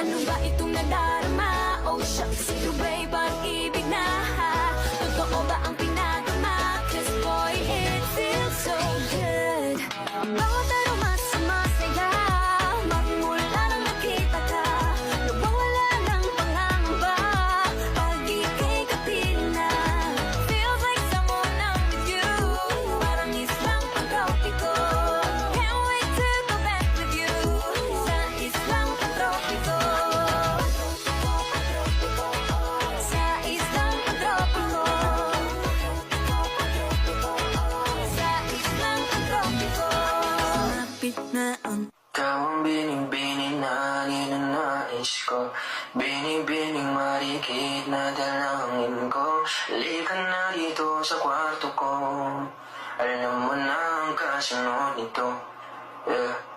Ano ba itong nadarama? Oh shucks, ito ba'y pag-ibig na? Totoo ba ang pinagama? 'Cause boy, it feels so good. Bawat aroma sumasaya, magmula nang nakita ka. Nawawala ng pangangamba pag ika'y kapiling na. Feels like someone I'm with you, parang islang pagtropiko. Can't wait to go back with you, sa islang pagtropiko. Sa islang pagtropiko. Sa islang pagtropiko. Malapit na ang Ikaw ang bining-bining na ninanais ko, bining-bining marikit na dalangin ko. Halika na dito sa kwarto ko, alam mo na ang kasunod nito. Yeah.